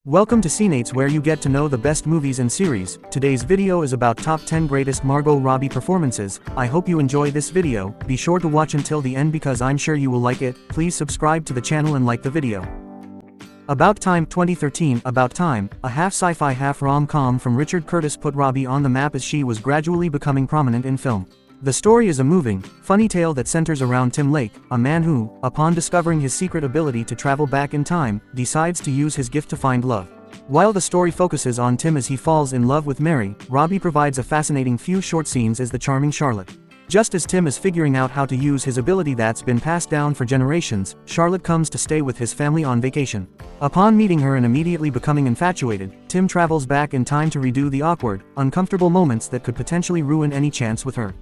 Welcome to Cineights, where you get to know the best movies and series. Today's video is about top 10 greatest Margot Robbie performances. I hope you enjoy this video. Be sure to watch until the end because I'm sure you will like it. Please subscribe to the channel and like the video. About Time 2013. About Time, a half sci-fi half rom-com from Richard Curtis, put Robbie on the map as she was gradually becoming prominent in film. The story is a moving, funny tale that centers around Tim Lake, a man who, upon discovering his secret ability to travel back in time, decides to use his gift to find love. While the story focuses on Tim as he falls in love with Mary, Robbie provides a fascinating few short scenes as the charming Charlotte. Just as Tim is figuring out how to use his ability that's been passed down for generations, Charlotte comes to stay with his family on vacation. Upon meeting her and immediately becoming infatuated, Tim travels back in time to redo the awkward, uncomfortable moments that could potentially ruin any chance with her.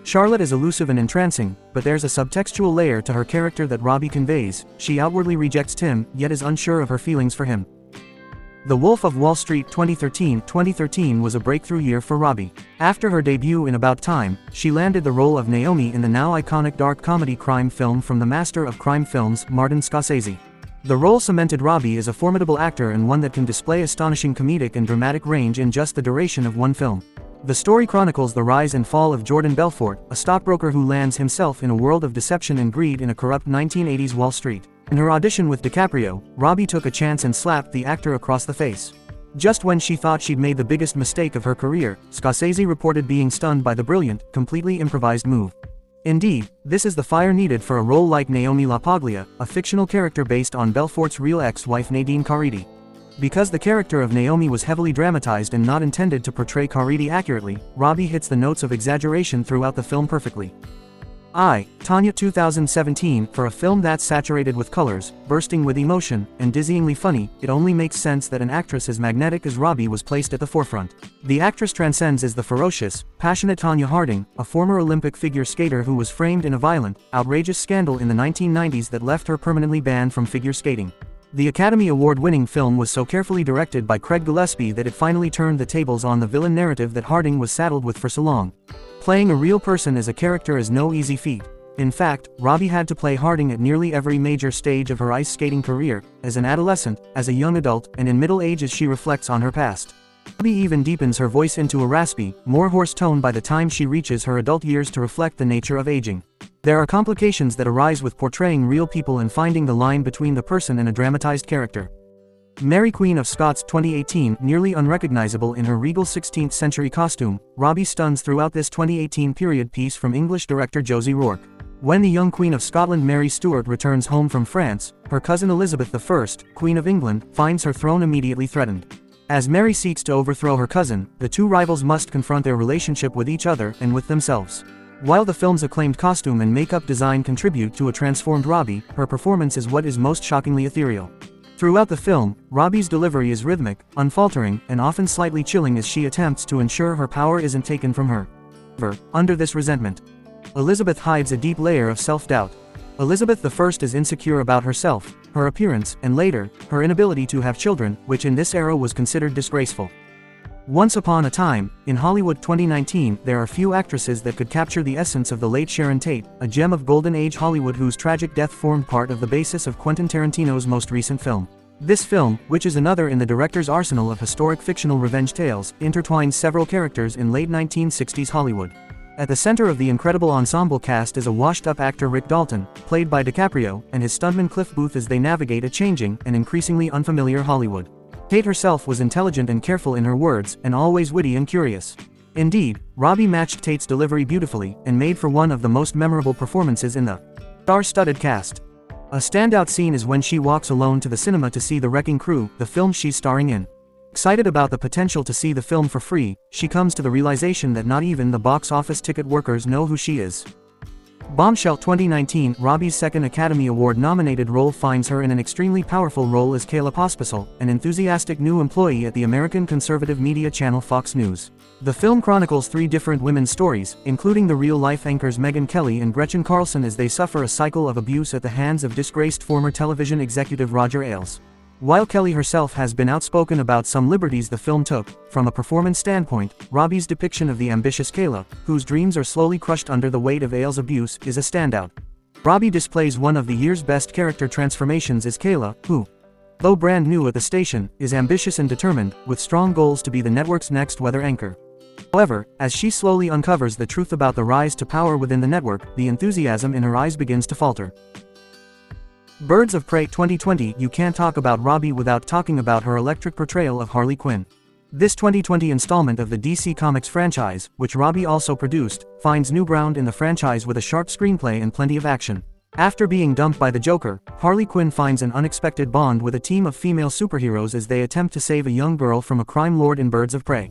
Charlotte is elusive and entrancing, but there's a subtextual layer to her character that Robbie conveys. She outwardly rejects Tim, yet is unsure of her feelings for him. The Wolf of Wall Street 2013. 2013 was a breakthrough year for Robbie. After her debut in About Time, she landed the role of Naomi in the now iconic dark comedy crime film from the master of crime films, Martin Scorsese. The role cemented Robbie as a formidable actor and one that can display astonishing comedic and dramatic range in just the duration of one film. The story chronicles the rise and fall of Jordan Belfort, a stockbroker who lands himself in a world of deception and greed in a corrupt 1980s Wall Street. In her audition with DiCaprio, Robbie took a chance and slapped the actor across the face. Just when she thought she'd made the biggest mistake of her career, Scorsese reported being stunned by the brilliant, completely improvised move. Indeed, this is the fire needed for a role like Naomi LaPaglia, a fictional character based on Belfort's real ex-wife Nadine Caridi. Because the character of Naomi was heavily dramatized and not intended to portray Caridi accurately, Robbie hits the notes of exaggeration throughout the film perfectly. Tanya 2017. For a film that's saturated with colors, bursting with emotion, and dizzyingly funny, it only makes sense that an actress as magnetic as Robbie was placed at the forefront. The actress transcends as the ferocious, passionate Tonya Harding, a former Olympic figure skater who was framed in a violent, outrageous scandal in the 1990s that left her permanently banned from figure skating. The Academy Award-winning film was so carefully directed by Craig Gillespie that it finally turned the tables on the villain narrative that Harding was saddled with for so long. Playing a real person as a character is no easy feat. In fact, Robbie had to play Harding at nearly every major stage of her ice skating career, as an adolescent, as a young adult, and in middle age as she reflects on her past. Robbie even deepens her voice into a raspy, more hoarse tone by the time she reaches her adult years to reflect the nature of aging. There are complications that arise with portraying real people and finding the line between the person and a dramatized character. Mary, Queen of Scots 2018. Nearly unrecognizable in her regal 16th century costume, Robbie stuns throughout this 2018 period piece from English director Josie Rourke. When the young Queen of Scotland Mary Stuart returns home from France, her cousin Elizabeth I, Queen of England, finds her throne immediately threatened. As Mary seeks to overthrow her cousin, the two rivals must confront their relationship with each other and with themselves. While the film's acclaimed costume and makeup design contribute to a transformed Robbie, her performance is what is most shockingly ethereal. Throughout the film, Robbie's delivery is rhythmic, unfaltering, and often slightly chilling as she attempts to ensure her power isn't taken from her. Under this resentment, Elizabeth hides a deep layer of self-doubt. Elizabeth I is insecure about herself, her appearance, and later, her inability to have children, which in this era was considered disgraceful. Once upon a time, in Hollywood 2019, there are few actresses that could capture the essence of the late Sharon Tate, a gem of Golden Age Hollywood whose tragic death formed part of the basis of Quentin Tarantino's most recent film. This film, which is another in the director's arsenal of historic fictional revenge tales, intertwines several characters in late 1960s Hollywood. At the center of the incredible ensemble cast is a washed-up actor Rick Dalton, played by DiCaprio, and his stuntman Cliff Booth as they navigate a changing and increasingly unfamiliar Hollywood. Tate herself was intelligent and careful in her words, and always witty and curious. Indeed, Robbie matched Tate's delivery beautifully, and made for one of the most memorable performances in the star-studded cast. A standout scene is when she walks alone to the cinema to see The Wrecking Crew, the film she's starring in. Excited about the potential to see the film for free, she comes to the realization that not even the box office ticket workers know who she is. Bombshell 2019. Robbie's second Academy Award-nominated role finds her in an extremely powerful role as Kayla Pospisil, an enthusiastic new employee at the American conservative media channel Fox News. The film chronicles three different women's stories, including the real-life anchors Megyn Kelly and Gretchen Carlson as they suffer a cycle of abuse at the hands of disgraced former television executive Roger Ailes. While Kelly herself has been outspoken about some liberties the film took, from a performance standpoint, Robbie's depiction of the ambitious Kayla, whose dreams are slowly crushed under the weight of Ailes' abuse, is a standout. Robbie displays one of the year's best character transformations as Kayla, who Though brand new at the station, is ambitious and determined, with strong goals to be the network's next weather anchor. However, as she slowly uncovers the truth about the rise to power within the network, the enthusiasm in her eyes begins to falter. Birds of Prey 2020. You can't talk about Robbie without talking about her electric portrayal of Harley Quinn. This 2020 installment of the DC Comics franchise, which Robbie also produced, finds new ground in the franchise with a sharp screenplay and plenty of action. After being dumped by the Joker, Harley Quinn finds an unexpected bond with a team of female superheroes as they attempt to save a young girl from a crime lord in Birds of Prey.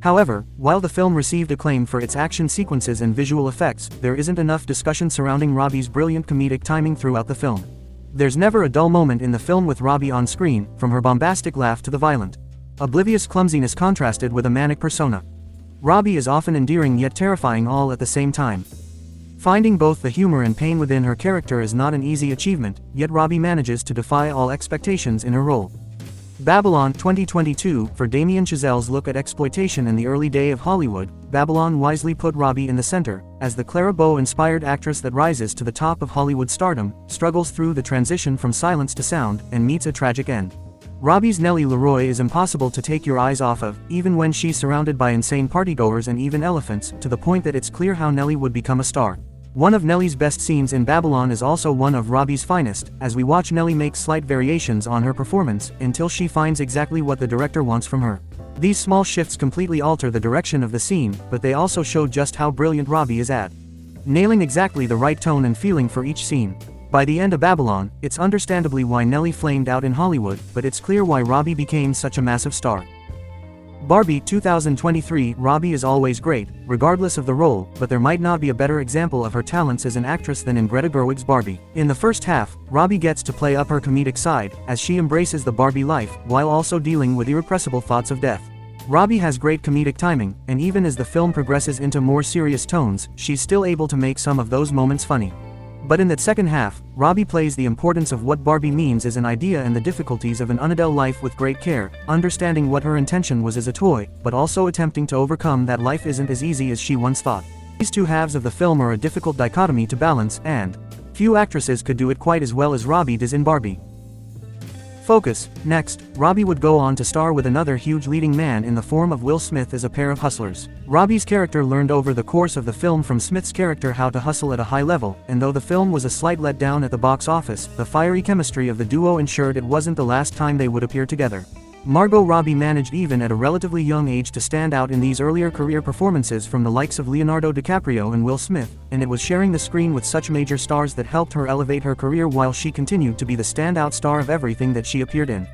However, while the film received acclaim for its action sequences and visual effects, there isn't enough discussion surrounding Robbie's brilliant comedic timing throughout the film. There's never a dull moment in the film with Robbie on screen, from her bombastic laugh to the violent, oblivious clumsiness contrasted with a manic persona. Robbie is often endearing yet terrifying all at the same time. Finding both the humor and pain within her character is not an easy achievement, yet Robbie manages to defy all expectations in her role. Babylon 2022. For Damien Chazelle's look at exploitation in the early day of Hollywood, Babylon wisely put Robbie in the center, as the Clara Bow-inspired actress that rises to the top of Hollywood stardom, struggles through the transition from silence to sound, and meets a tragic end. Robbie's Nellie Leroy is impossible to take your eyes off of, even when she's surrounded by insane partygoers and even elephants, to the point that it's clear how Nellie would become a star. One of Nellie's best scenes in Babylon is also one of Robbie's finest, as we watch Nellie make slight variations on her performance, until she finds exactly what the director wants from her. These small shifts completely alter the direction of the scene, but they also show just how brilliant Robbie is at nailing exactly the right tone and feeling for each scene. By the end of Babylon, it's understandably why Nellie flamed out in Hollywood, but it's clear why Robbie became such a massive star. Barbie 2023. Robbie is always great, regardless of the role, but there might not be a better example of her talents as an actress than in Greta Gerwig's Barbie. In the first half, Robbie gets to play up her comedic side, as she embraces the Barbie life, while also dealing with irrepressible thoughts of death. Robbie has great comedic timing, and even as the film progresses into more serious tones, she's still able to make some of those moments funny. But in that second half, Robbie plays the importance of what Barbie means as an idea and the difficulties of an unadult life with great care, understanding what her intention was as a toy, but also attempting to overcome that life isn't as easy as she once thought. These two halves of the film are a difficult dichotomy to balance, and few actresses could do it quite as well as Robbie does in Barbie. Focus. Next, Robbie would go on to star with another huge leading man in the form of Will Smith as a pair of hustlers. Robbie's character learned over the course of the film from Smith's character how to hustle at a high level, and though the film was a slight letdown at the box office, the fiery chemistry of the duo ensured it wasn't the last time they would appear together. Margot Robbie managed even at a relatively young age to stand out in these earlier career performances from the likes of Leonardo DiCaprio and Will Smith, and it was sharing the screen with such major stars that helped her elevate her career while she continued to be the standout star of everything that she appeared in.